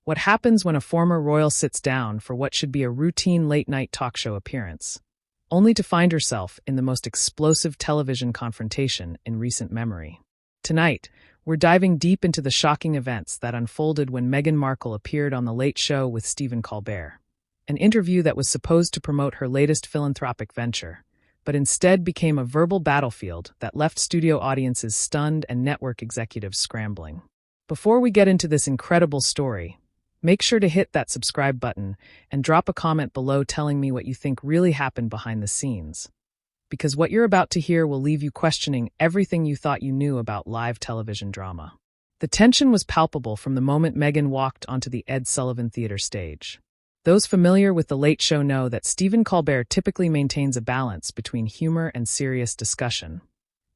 What happens when a former royal sits down for what should be a routine late-night talk show appearance, only to find herself in the most explosive television confrontation in recent memory? Tonight, we're diving deep into the shocking events that unfolded when Meghan Markle appeared on The Late Show with Stephen Colbert, an interview that was supposed to promote her latest philanthropic venture, but instead became a verbal battlefield that left studio audiences stunned and network executives scrambling. Before we get into this incredible story, make sure to hit that subscribe button and drop a comment below telling me what you think really happened behind the scenes. Because what you're about to hear will leave you questioning everything you thought you knew about live television drama. The tension was palpable from the moment Meghan walked onto the Ed Sullivan Theatre stage. Those familiar with The Late Show know that Stephen Colbert typically maintains a balance between humor and serious discussion.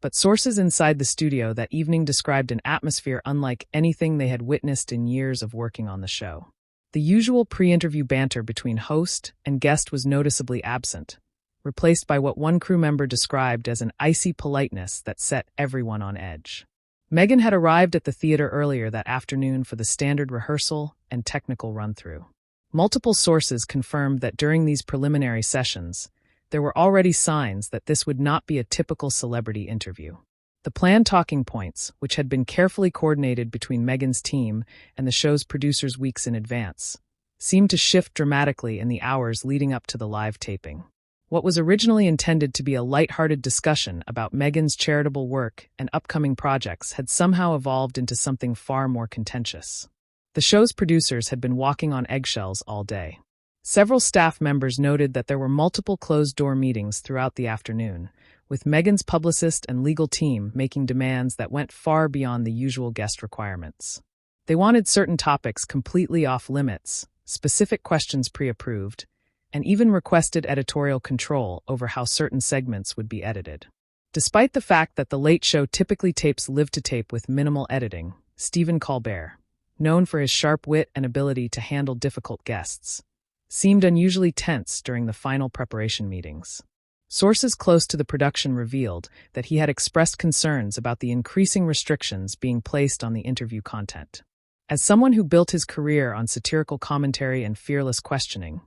But sources inside the studio that evening described an atmosphere unlike anything they had witnessed in years of working on the show. The usual pre-interview banter between host and guest was noticeably absent, replaced by what one crew member described as an icy politeness that set everyone on edge. Meghan had arrived at the theater earlier that afternoon for the standard rehearsal and technical run-through. Multiple sources confirmed that during these preliminary sessions, there were already signs that this would not be a typical celebrity interview. The planned talking points, which had been carefully coordinated between Meghan's team and the show's producers weeks in advance, seemed to shift dramatically in the hours leading up to the live taping. What was originally intended to be a light-hearted discussion about Meghan's charitable work and upcoming projects had somehow evolved into something far more contentious. The show's producers had been walking on eggshells all day. Several staff members noted that there were multiple closed-door meetings throughout the afternoon, with Meghan's publicist and legal team making demands that went far beyond the usual guest requirements. They wanted certain topics completely off-limits, specific questions pre-approved, and even requested editorial control over how certain segments would be edited. Despite the fact that The Late Show typically tapes live-to-tape with minimal editing, Stephen Colbert, known for his sharp wit and ability to handle difficult guests, seemed unusually tense during the final preparation meetings. Sources close to the production revealed that he had expressed concerns about the increasing restrictions being placed on the interview content. As someone who built his career on satirical commentary and fearless questioning,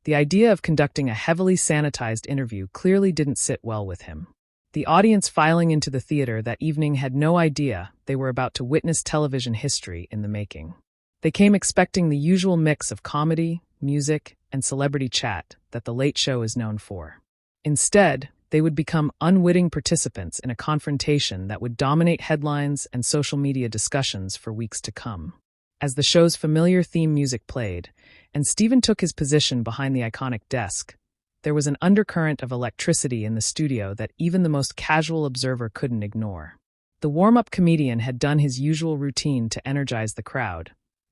the idea of conducting a heavily sanitized interview clearly didn't sit well with him. The audience filing into the theater that evening had no idea they were about to witness television history in the making. They came expecting the usual mix of comedy, music, and celebrity chat that The Late Show is known for. Instead, they would become unwitting participants in a confrontation that would dominate headlines and social media discussions for weeks to come. As the show's familiar theme music played, and Stephen took his position behind the iconic desk, there was an undercurrent of electricity in the studio that even the most casual observer couldn't ignore. The warm-up comedian had done his usual routine to energize the crowd,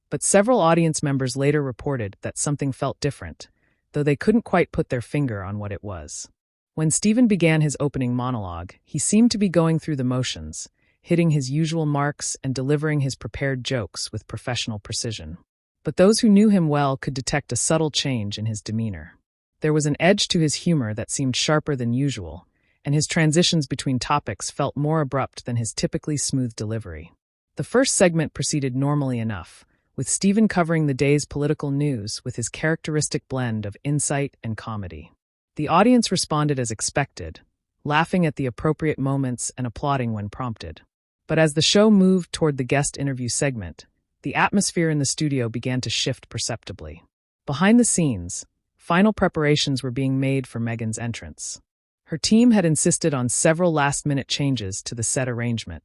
but several audience members later reported that something felt different, though they couldn't quite put their finger on what it was. When Stephen began his opening monologue, he seemed to be going through the motions, hitting his usual marks and delivering his prepared jokes with professional precision. But those who knew him well could detect a subtle change in his demeanor. There was an edge to his humor that seemed sharper than usual, and his transitions between topics felt more abrupt than his typically smooth delivery. The first segment proceeded normally enough, with Stephen covering the day's political news with his characteristic blend of insight and comedy. The audience responded as expected, laughing at the appropriate moments and applauding when prompted. But as the show moved toward the guest interview segment, the atmosphere in the studio began to shift perceptibly. Behind the scenes, final preparations were being made for Meghan's entrance. Her team had insisted on several last-minute changes to the set arrangement,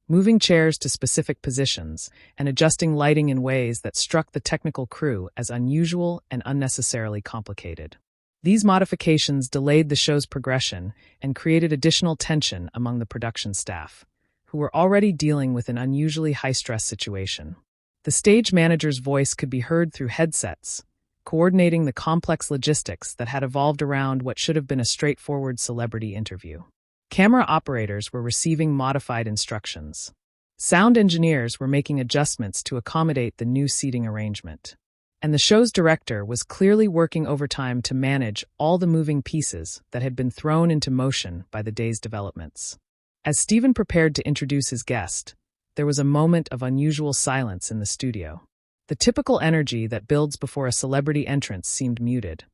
moving chairs to specific positions and adjusting lighting in ways that struck the technical crew as unusual and unnecessarily complicated. These modifications delayed the show's progression and created additional tension among the production staff, who were already dealing with an unusually high-stress situation. The stage manager's voice could be heard through headsets, coordinating the complex logistics that had evolved around what should have been a straightforward celebrity interview. Camera operators were receiving modified instructions. Sound engineers were making adjustments to accommodate the new seating arrangement. And the show's director was clearly working overtime to manage all the moving pieces that had been thrown into motion by the day's developments. As Stephen prepared to introduce his guest, there was a moment of unusual silence in the studio. The typical energy that builds before a celebrity entrance seemed muted,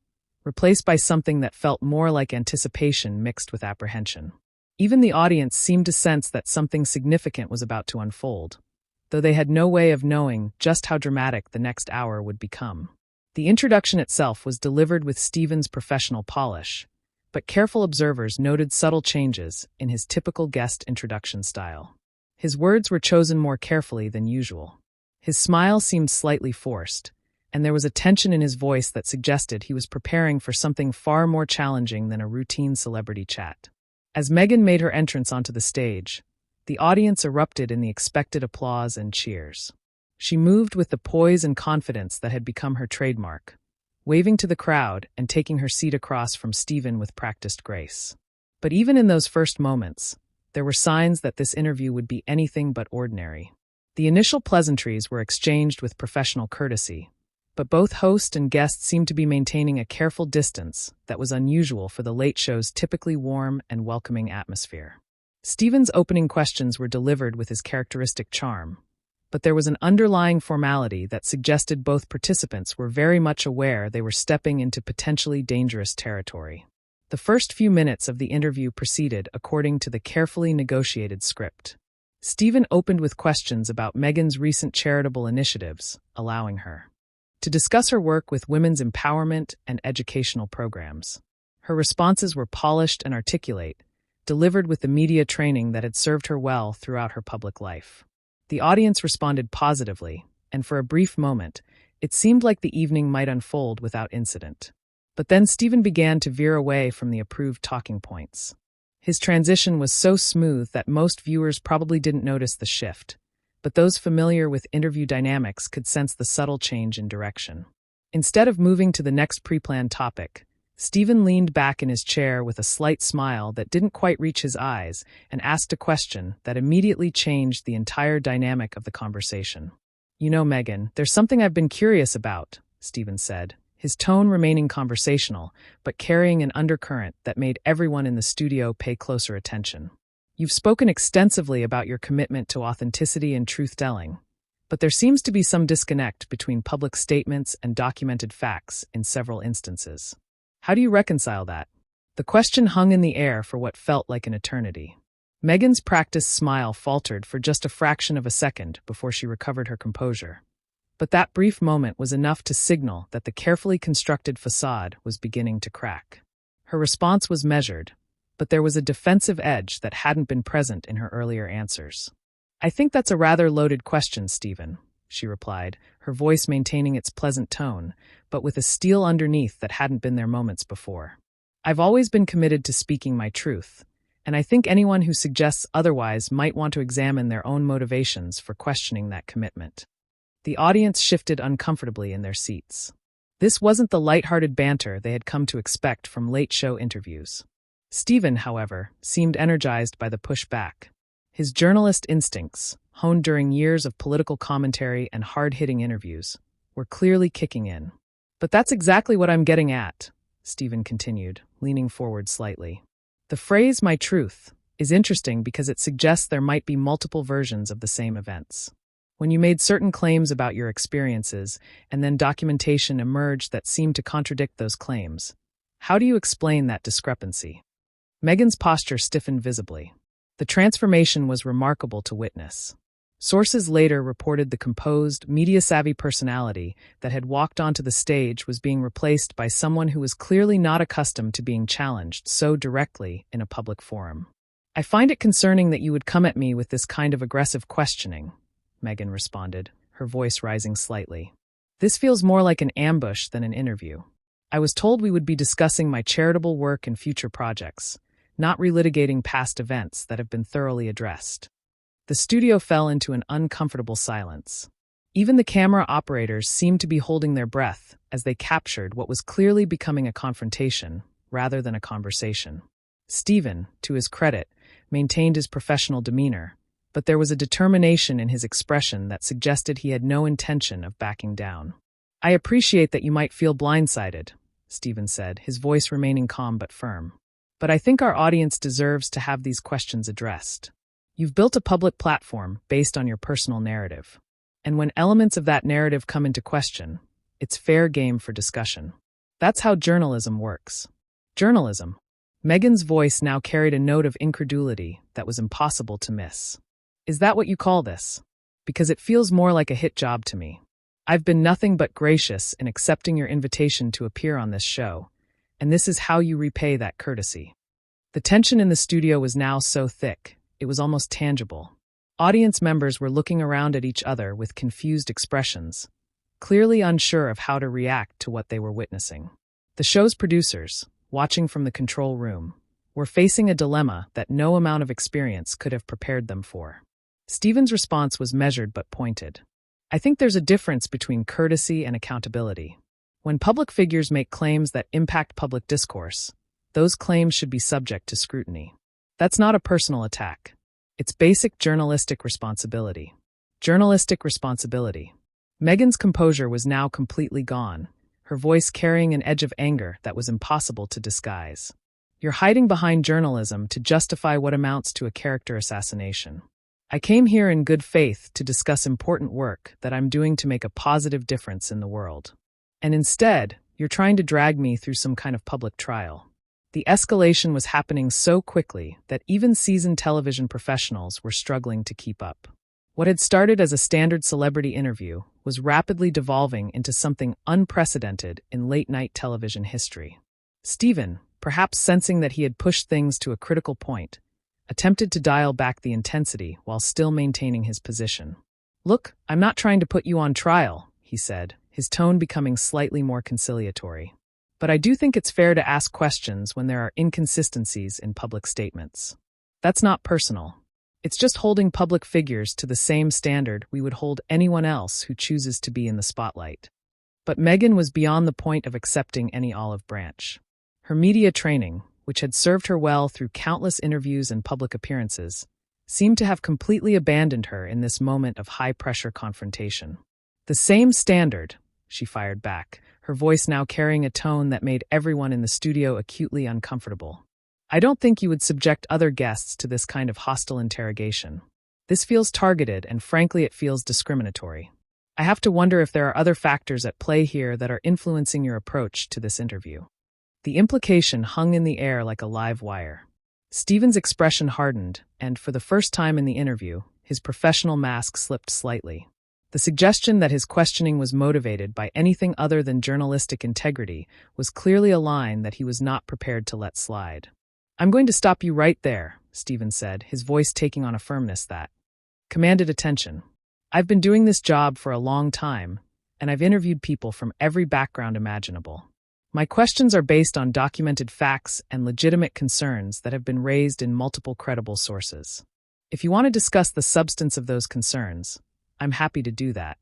replaced by something that felt more like anticipation mixed with apprehension. Even the audience seemed to sense that something significant was about to unfold, though they had no way of knowing just how dramatic the next hour would become. The introduction itself was delivered with Stephen's professional polish, but careful observers noted subtle changes in his typical guest introduction style. His words were chosen more carefully than usual. His smile seemed slightly forced, and there was a tension in his voice that suggested he was preparing for something far more challenging than a routine celebrity chat. As Meghan made her entrance onto the stage, the audience erupted in the expected applause and cheers. She moved with the poise and confidence that had become her trademark, waving to the crowd and taking her seat across from Stephen with practiced grace. But even in those first moments, there were signs that this interview would be anything but ordinary. The initial pleasantries were exchanged with professional courtesy, but both host and guest seemed to be maintaining a careful distance that was unusual for the Late Show's typically warm and welcoming atmosphere. Stephen's opening questions were delivered with his characteristic charm, but there was an underlying formality that suggested both participants were very much aware they were stepping into potentially dangerous territory. The first few minutes of the interview proceeded according to the carefully negotiated script. Stephen opened with questions about Meghan's recent charitable initiatives, allowing her to discuss her work with women's empowerment and educational programs. Her responses were polished and articulate, delivered with the media training that had served her well throughout her public life. The audience responded positively, and for a brief moment, it seemed like the evening might unfold without incident. But then Stephen began to veer away from the approved talking points. His transition was so smooth that most viewers probably didn't notice the shift, but those familiar with interview dynamics could sense the subtle change in direction. Instead of moving to the next pre-planned topic, Stephen leaned back in his chair with a slight smile that didn't quite reach his eyes and asked a question that immediately changed the entire dynamic of the conversation. "You know, Meghan, there's something I've been curious about," Stephen said, his tone remaining conversational, but carrying an undercurrent that made everyone in the studio pay closer attention. "You've spoken extensively about your commitment to authenticity and truth-telling, but there seems to be some disconnect between public statements and documented facts in several instances. How do you reconcile that?" The question hung in the air for what felt like an eternity. Meghan's practiced smile faltered for just a fraction of a second before she recovered her composure. But that brief moment was enough to signal that the carefully constructed facade was beginning to crack. Her response was measured, but there was a defensive edge that hadn't been present in her earlier answers. "I think that's a rather loaded question, Stephen," she replied, her voice maintaining its pleasant tone, but with a steel underneath that hadn't been there moments before. "I've always been committed to speaking my truth, and I think anyone who suggests otherwise might want to examine their own motivations for questioning that commitment." The audience shifted uncomfortably in their seats. This wasn't the lighthearted banter they had come to expect from late show interviews. Stephen, however, seemed energized by the pushback. His journalist instincts, honed during years of political commentary and hard-hitting interviews, were clearly kicking in. "But that's exactly what I'm getting at," Stephen continued, leaning forward slightly. "The phrase 'my truth' is interesting because it suggests there might be multiple versions of the same events. When you made certain claims about your experiences, and then documentation emerged that seemed to contradict those claims, how do you explain that discrepancy?" Meghan's posture stiffened visibly. The transformation was remarkable to witness. Sources later reported the composed, media-savvy personality that had walked onto the stage was being replaced by someone who was clearly not accustomed to being challenged so directly in a public forum. "I find it concerning that you would come at me with this kind of aggressive questioning," Meghan responded, her voice rising slightly. "This feels more like an ambush than an interview. I was told we would be discussing my charitable work and future projects, not relitigating past events that have been thoroughly addressed." The studio fell into an uncomfortable silence. Even the camera operators seemed to be holding their breath as they captured what was clearly becoming a confrontation rather than a conversation. Stephen, to his credit, maintained his professional demeanor, but there was a determination in his expression that suggested he had no intention of backing down. "I appreciate that you might feel blindsided," Stephen said, his voice remaining calm but firm. "But I think our audience deserves to have these questions addressed. You've built a public platform based on your personal narrative. And when elements of that narrative come into question, it's fair game for discussion. That's how journalism works. Journalism. Meghan's voice now carried a note of incredulity that was impossible to miss. Is that what you call this? Because it feels more like a hit job to me. I've been nothing but gracious in accepting your invitation to appear on this show, and this is how you repay that courtesy. The tension in the studio was now so thick, it was almost tangible. Audience members were looking around at each other with confused expressions, clearly unsure of how to react to what they were witnessing. The show's producers, watching from the control room, were facing a dilemma that no amount of experience could have prepared them for. Stephen's response was measured but pointed. I think there's a difference between courtesy and accountability. When public figures make claims that impact public discourse, those claims should be subject to scrutiny. That's not a personal attack. It's basic journalistic responsibility. Journalistic responsibility. Meghan's composure was now completely gone, her voice carrying an edge of anger that was impossible to disguise. You're hiding behind journalism to justify what amounts to a character assassination. I came here in good faith to discuss important work that I'm doing to make a positive difference in the world. And instead, you're trying to drag me through some kind of public trial. The escalation was happening so quickly that even seasoned television professionals were struggling to keep up. What had started as a standard celebrity interview was rapidly devolving into something unprecedented in late-night television history. Stephen, perhaps sensing that he had pushed things to a critical point, attempted to dial back the intensity while still maintaining his position. Look, I'm not trying to put you on trial, he said, his tone becoming slightly more conciliatory. But I do think it's fair to ask questions when there are inconsistencies in public statements. That's not personal. It's just holding public figures to the same standard we would hold anyone else who chooses to be in the spotlight. But Meghan was beyond the point of accepting any olive branch. Her media training, which had served her well through countless interviews and public appearances, seemed to have completely abandoned her in this moment of high-pressure confrontation. The same standard, she fired back, her voice now carrying a tone that made everyone in the studio acutely uncomfortable. I don't think you would subject other guests to this kind of hostile interrogation. This feels targeted, and frankly it feels discriminatory. I have to wonder if there are other factors at play here that are influencing your approach to this interview. The implication hung in the air like a live wire. Stephen's expression hardened, and for the first time in the interview, his professional mask slipped slightly. The suggestion that his questioning was motivated by anything other than journalistic integrity was clearly a line that he was not prepared to let slide. I'm going to stop you right there, Stephen said, his voice taking on a firmness that commanded attention. I've been doing this job for a long time, and I've interviewed people from every background imaginable. My questions are based on documented facts and legitimate concerns that have been raised in multiple credible sources. If you want to discuss the substance of those concerns, I'm happy to do that.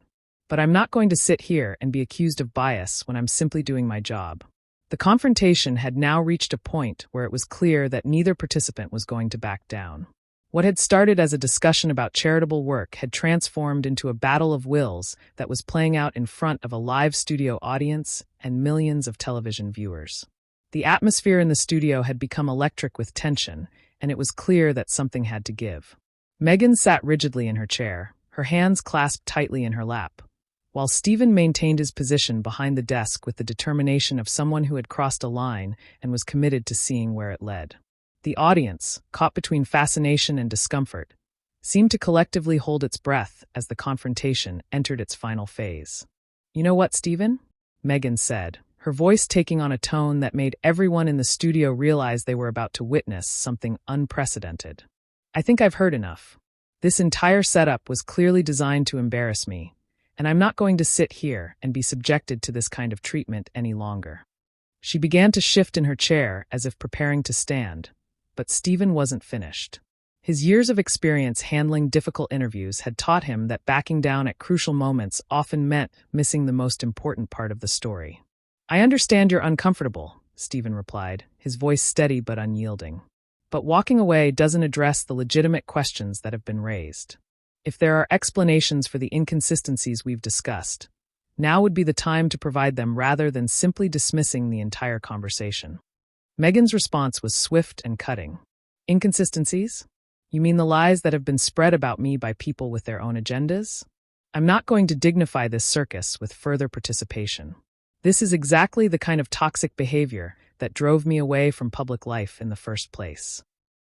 But I'm not going to sit here and be accused of bias when I'm simply doing my job. The confrontation had now reached a point where it was clear that neither participant was going to back down. What had started as a discussion about charitable work had transformed into a battle of wills that was playing out in front of a live studio audience and millions of television viewers. The atmosphere in the studio had become electric with tension, and it was clear that something had to give. Meghan sat rigidly in her chair, her hands clasped tightly in her lap, while Stephen maintained his position behind the desk with the determination of someone who had crossed a line and was committed to seeing where it led. The audience, caught between fascination and discomfort, seemed to collectively hold its breath as the confrontation entered its final phase. You know what, Stephen? Meghan said, her voice taking on a tone that made everyone in the studio realize they were about to witness something unprecedented. I think I've heard enough. This entire setup was clearly designed to embarrass me, and I'm not going to sit here and be subjected to this kind of treatment any longer. She began to shift in her chair as if preparing to stand, but Stephen wasn't finished. His years of experience handling difficult interviews had taught him that backing down at crucial moments often meant missing the most important part of the story. I understand you're uncomfortable, Stephen replied, his voice steady but unyielding. But walking away doesn't address the legitimate questions that have been raised. If there are explanations for the inconsistencies we've discussed, now would be the time to provide them rather than simply dismissing the entire conversation. Meghan's response was swift and cutting. Inconsistencies? You mean the lies that have been spread about me by people with their own agendas? I'm not going to dignify this circus with further participation. This is exactly the kind of toxic behavior that drove me away from public life in the first place.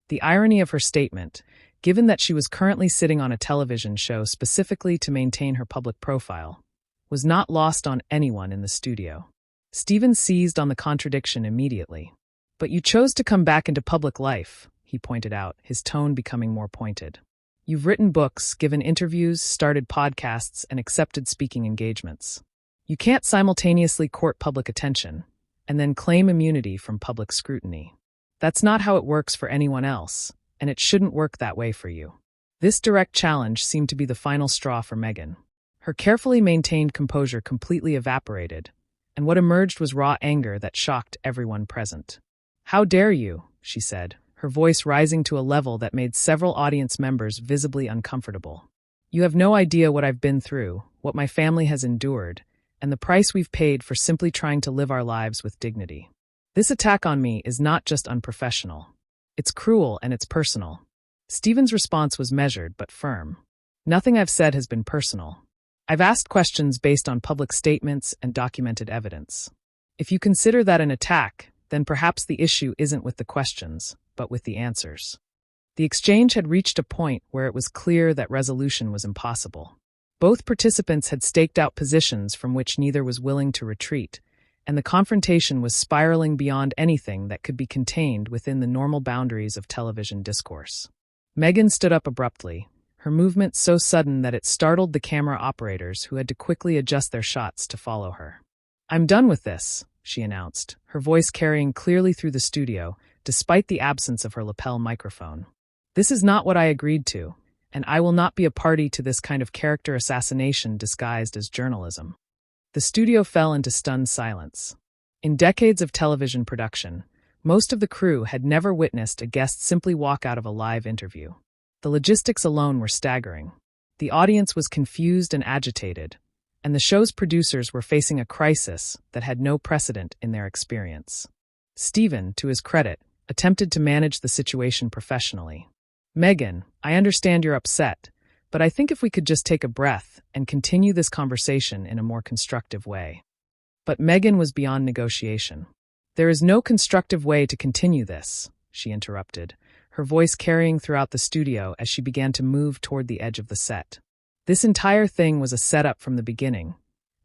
The irony of her statement, given that she was currently sitting on a television show specifically to maintain her public profile, was not lost on anyone in the studio. Stephen seized on the contradiction immediately. But you chose to come back into public life, he pointed out, his tone becoming more pointed. You've written books, given interviews, started podcasts, and accepted speaking engagements. You can't simultaneously court public attention and then claim immunity from public scrutiny. That's not how it works for anyone else, and it shouldn't work that way for you. This direct challenge seemed to be the final straw for Meghan. Her carefully maintained composure completely evaporated, and what emerged was raw anger that shocked everyone present. "How dare you?" she said, her voice rising to a level that made several audience members visibly uncomfortable. "You have no idea what I've been through, what my family has endured, and the price we've paid for simply trying to live our lives with dignity. This attack on me is not just unprofessional. It's cruel and it's personal." Stephen's response was measured but firm. "Nothing I've said has been personal. I've asked questions based on public statements and documented evidence. If you consider that an attack, then perhaps the issue isn't with the questions, but with the answers." The exchange had reached a point where it was clear that resolution was impossible. Both participants had staked out positions from which neither was willing to retreat, and the confrontation was spiraling beyond anything that could be contained within the normal boundaries of television discourse. Meghan stood up abruptly, her movement so sudden that it startled the camera operators who had to quickly adjust their shots to follow her. "I'm done with this," she announced, her voice carrying clearly through the studio, despite the absence of her lapel microphone. "This is not what I agreed to, and I will not be a party to this kind of character assassination disguised as journalism." The studio fell into stunned silence. In decades of television production, most of the crew had never witnessed a guest simply walk out of a live interview. The logistics alone were staggering. The audience was confused and agitated, and the show's producers were facing a crisis that had no precedent in their experience. Stephen, to his credit, attempted to manage the situation professionally. "Meghan, I understand you're upset, but I think if we could just take a breath and continue this conversation in a more constructive way." But Meghan was beyond negotiation. "There is no constructive way to continue this," she interrupted, her voice carrying throughout the studio as she began to move toward the edge of the set. "This entire thing was a setup from the beginning,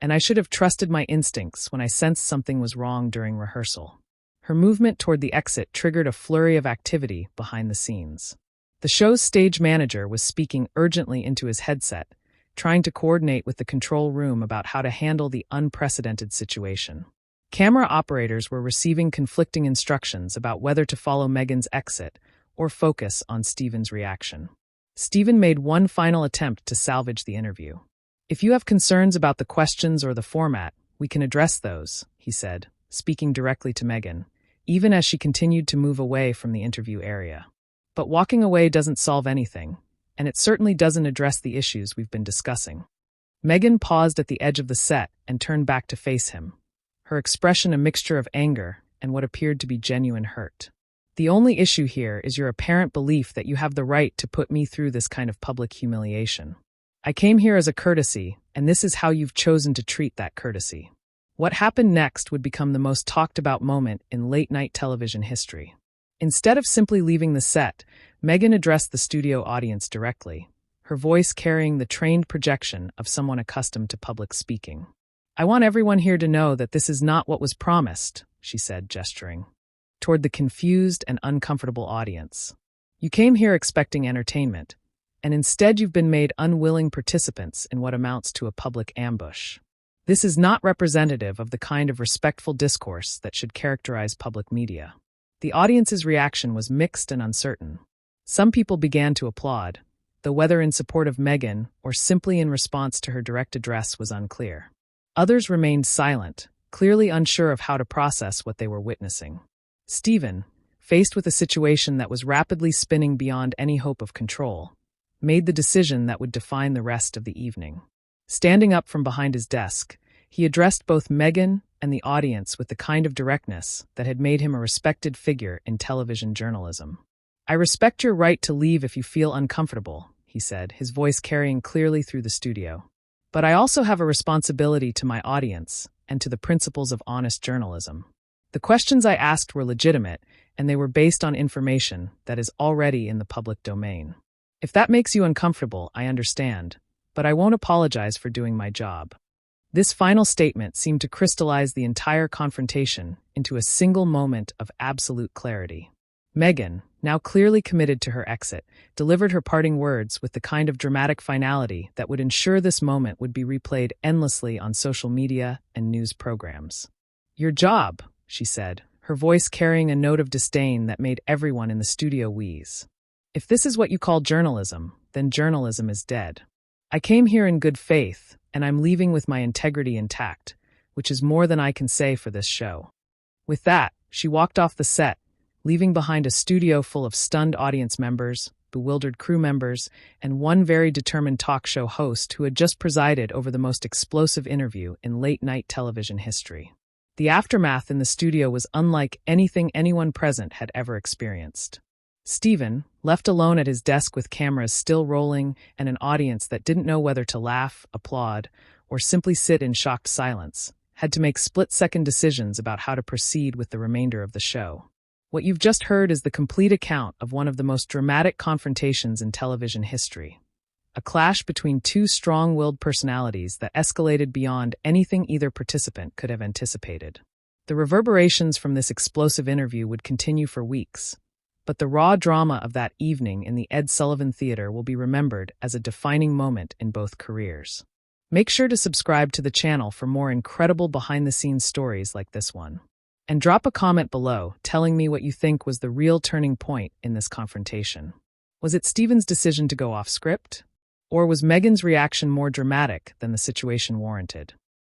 and I should have trusted my instincts when I sensed something was wrong during rehearsal." Her movement toward the exit triggered a flurry of activity behind the scenes. The show's stage manager was speaking urgently into his headset, trying to coordinate with the control room about how to handle the unprecedented situation. Camera operators were receiving conflicting instructions about whether to follow Meghan's exit or focus on Stephen's reaction. Stephen made one final attempt to salvage the interview. "If you have concerns about the questions or the format, we can address those," he said, speaking directly to Meghan, even as she continued to move away from the interview area. "But walking away doesn't solve anything, and it certainly doesn't address the issues we've been discussing." Meghan paused at the edge of the set and turned back to face him, her expression a mixture of anger and what appeared to be genuine hurt. "The only issue here is your apparent belief that you have the right to put me through this kind of public humiliation. I came here as a courtesy, and this is how you've chosen to treat that courtesy." What happened next would become the most talked-about moment in late-night television history. Instead of simply leaving the set, Meghan addressed the studio audience directly, her voice carrying the trained projection of someone accustomed to public speaking. "I want everyone here to know that this is not what was promised," she said, gesturing toward the confused and uncomfortable audience. "You came here expecting entertainment, and instead you've been made unwilling participants in what amounts to a public ambush. This is not representative of the kind of respectful discourse that should characterize public media." The audience's reaction was mixed and uncertain. Some people began to applaud, though whether in support of Meghan or simply in response to her direct address was unclear. Others remained silent, clearly unsure of how to process what they were witnessing. Stephen, faced with a situation that was rapidly spinning beyond any hope of control, made the decision that would define the rest of the evening. Standing up from behind his desk, he addressed both Meghan and the audience with the kind of directness that had made him a respected figure in television journalism. "I respect your right to leave if you feel uncomfortable," he said, his voice carrying clearly through the studio. But I also have a responsibility to my audience and to the principles of honest journalism. The questions I asked were legitimate, and they were based on information that is already in the public domain. If that makes you uncomfortable, I understand, but I won't apologize for doing my job. This final statement seemed to crystallize the entire confrontation into a single moment of absolute clarity. Meghan, now clearly committed to her exit, delivered her parting words with the kind of dramatic finality that would ensure this moment would be replayed endlessly on social media and news programs. "Your job," she said, her voice carrying a note of disdain that made everyone in the studio wheeze. "If this is what you call journalism, then journalism is dead. I came here in good faith, and I'm leaving with my integrity intact, which is more than I can say for this show." With that, she walked off the set, leaving behind a studio full of stunned audience members, bewildered crew members, and one very determined talk show host who had just presided over the most explosive interview in late-night television history. The aftermath in the studio was unlike anything anyone present had ever experienced. Stephen, left alone at his desk with cameras still rolling and an audience that didn't know whether to laugh, applaud, or simply sit in shocked silence, had to make split-second decisions about how to proceed with the remainder of the show. What you've just heard is the complete account of one of the most dramatic confrontations in television history. A clash between two strong-willed personalities that escalated beyond anything either participant could have anticipated. The reverberations from this explosive interview would continue for weeks, but the raw drama of that evening in the Ed Sullivan Theater will be remembered as a defining moment in both careers. Make sure to subscribe to the channel for more incredible behind-the-scenes stories like this one. And drop a comment below telling me what you think was the real turning point in this confrontation. Was it Stephen's decision to go off script? Or was Meghan's reaction more dramatic than the situation warranted?